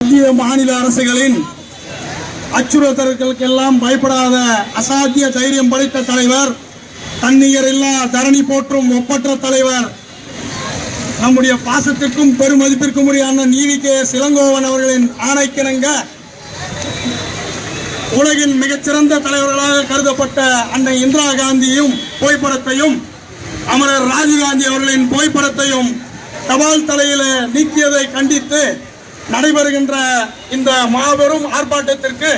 இந்திய மாநில அரசுகளின் அச்சுறுத்தல்களுக்கெல்லாம் பயப்படாத அசாத்திய தைரியம் படைத்த தலைவர், தன்னிகர் இல்லா தரணி போற்றும் ஒப்பற்ற தலைவர், நம்முடைய பாசத்திற்கும் பெருமதிப்பிற்கும் உரிய அண்ணன் ஈவி.கே. இளங்கோவன் அவர்களின் ஆணைக்கிணங்க உலகின் மிகச்சிறந்த தலைவர்களாக கருதப்பட்ட அன்னை இந்திரா காந்தியும் புகைப்படத்தையும் அமரர் ராஜீவ்காந்தி அவர்களின் புகைப்படத்தையும் தபால் தலையில நீக்கியதை கண்டித்து நடைபெறுகின்ற இந்த மாபெரும் ஆர்ப்பாட்டத்திற்கு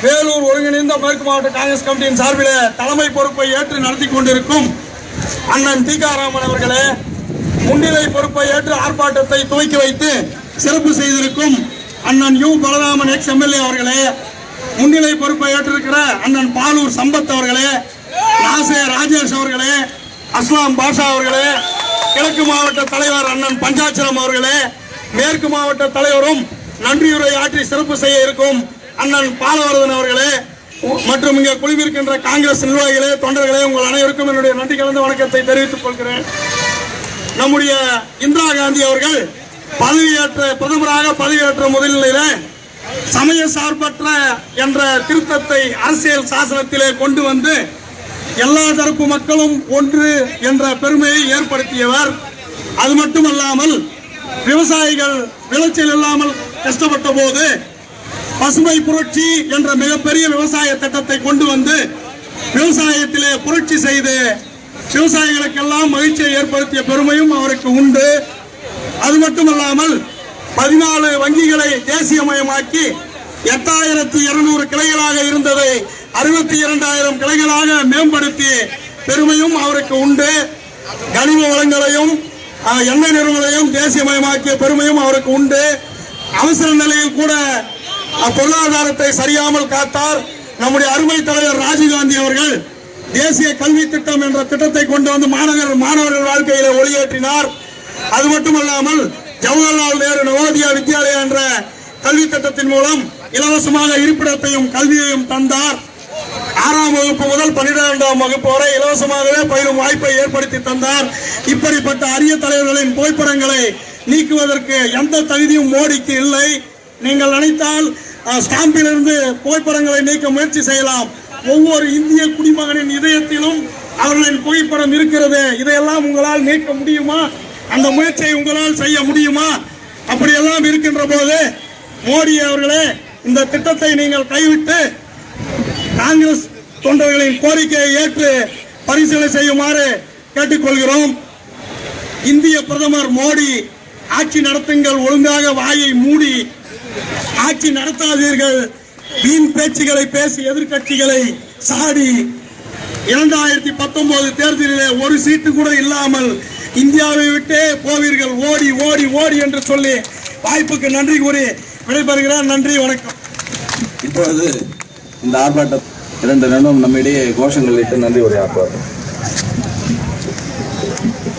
வேலூர் ஒருங்கிணைந்த மேற்கு மாவட்ட காங்கிரஸ் கமிட்டியின் சார்பில் தலைமை பொறுப்பை ஏற்று நடத்தி கொண்டிருக்கும் அண்ணன் டிகாராமன் அவர்களே, முன்னிலை பொறுப்பை ஏற்று ஆர்ப்பாட்டத்தை துவக்கி வைத்து சிறப்பு செய்திருக்கும் அண்ணன் யு. பலராமன் எக்ஸ்.எம்.எல்.ஏ. அவர்களே, முன்னிலை பொறுப்பை ஏற்றிருக்கிற அண்ணன் பாலூர் சம்பத் அவர்களே, நாசே ராஜேஷ் அவர்களே, அஸ்லாம் பாஷா அவர்களே, கிழக்கு மாவட்ட தலைவர் அண்ணன் பஞ்சாச்சலம் அவர்களே, மேற்கு மாவட்ட தலைவரும் நன்றியுரை ஆற்றி சிறப்பு செய்ய இருக்கும் அண்ணன் பாலவரதன் அவர்களே மற்றும் இங்கே குழுவிருக்கின்ற காங்கிரஸ் நிர்வாகிகளே, தொண்டர்களே, உங்கள் அனைவருக்கும் என்னுடைய நன்றி கலந்த வணக்கத்தை தெரிவித்துக் கொள்கிறேன். நம்முடைய இந்திரா காந்தி அவர்கள் பிரதமராக பதவியேற்ற முதல்நிலையில சமய சார்பற்ற என்ற திருத்தத்தை அரசியல் சாசனத்திலே கொண்டு வந்து எல்லா தரப்பு மக்களும் ஒன்று என்ற பெருமையை ஏற்படுத்தியவர். அது மட்டுமல்லாமல் விவசாயிகள் விளைச்சல் இல்லாமல் கஷ்டப்பட்ட போது பசுமை புரட்சி என்ற மிகப்பெரிய விவசாய திட்டத்தை கொண்டு வந்து விவசாயத்திலே புரட்சி செய்து விவசாயிகளுக்கெல்லாம் மகிழ்ச்சியை ஏற்படுத்திய பெருமையும் அவருக்கு உண்டு. அது மட்டுமல்லாமல் 14 வங்கிகளை தேசியமயமாக்கி 8200 கிளைகளாக இருந்ததை 62,000 கிளைகளாக மேம்படுத்தி பெருமையும் அவருக்கு உண்டு. கனிம வளங்களையும் எண்ணெய் நிறுவனங்களையும் தேசியமயமாக்கிய பெருமையும் அவருக்கு உண்டு. அவசர நிலையில் கூட பொருளாதாரத்தை சரியாமல் காத்தார். நம்முடைய அருமை தலைவர் ராஜீவ்காந்தி அவர்கள் தேசிய கல்வி திட்டம் என்ற திட்டத்தை கொண்டு வந்து மாணவர்கள் வாழ்க்கையில ஒளியேற்றினார். அது மட்டுமல்லாமல் ஜவஹர்லால் நேரு நவோதயா வித்யாலயா என்ற கல்வி திட்டத்தின் மூலம் இலவசமாக இருப்பிடத்தையும் கல்வியையும் தந்தார். 6ஆம் வகுப்பு முதல் 12ஆம் வகுப்பு வரை இலவசமாகவே பயிலும் வாய்ப்பை ஏற்படுத்தி தந்தார். இப்படிப்பட்ட அரிய தலைவர்களின் புகைப்படங்களை நீக்குவதற்கு எந்த தகுதியும் மோடிக்கு இல்லை. நீங்கள் நினைத்தால் ஸ்டாம்பிலிருந்து புகைப்படங்களை நீக்க முயற்சி செய்யலாம். ஒவ்வொரு இந்திய குடிமகனின் இதயத்திலும் அவர்களின் புகைப்படம் இருக்கிறது. இதையெல்லாம் உங்களால் நீக்க முடியுமா? அந்த முயற்சியை உங்களால் செய்ய முடியுமா? அப்படியெல்லாம் இருக்கின்ற போது மோடி அவர்களே, இந்த திட்டத்தை நீங்கள் கைவிட்டு காங்கிரஸ் தொண்டர்களின் கோரிக்கையை ஏற்று பரிசீலனை செய்யுமாறு கேட்டுக்கொள்கிறோம். இந்திய பிரதமர் மோடி, ஆட்சி நடத்துங்கள், ஒழுங்காக வாயை மூடி ஆட்சி நடத்தாதீர்கள். வீண் பேச்சுகளை பேசி எதிர்கட்சிகளை சாடி 2019 தேர்தலிலே ஒரு சீட்டு கூட இல்லாமல் இந்தியாவை விட்டே போவீர்கள், ஓடி ஓடி ஓடி என்று சொல்லி வாய்ப்புக்கு நன்றி கூறி விடைபெறுகிறேன். நன்றி, வணக்கம். இப்பொழுது இந்த ஆர்ப்பாட்டம் 2 நிமிடம் நம்மிடையே கோஷங்கள் இட்டு நன்றி உரை ஆற்றுவார்கள்.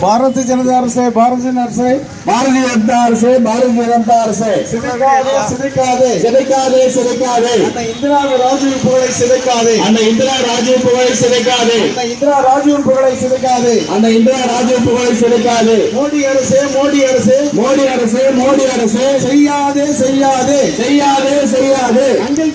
பாரதிய ஜனதா அரசே, பாரதிய ஜனதா அரசே, பாரதிய ஜனதா அரசே, பாரதிய ஜனதா அரசே, சிதைக்காதே சிதைக்காதே சிதைக்காதே சிதைக்காதே, அந்த இந்திரா ராஜீவ் புகழை சிதைக்காதே, அந்த இந்திரா ராஜீவ் புகழை சிதைக்காதே, அந்த இந்திரா ராஜீவ் புகழை சிதைக்காதே, அந்த இந்திரா ராஜீவ் புகழை சிதைக்காதே. மோடி அரசே, மோடி அரசே, மோடி அரசே, மோடி அரசே, செய்யாதே செய்யாதே செய்யாதே செய்யாதே.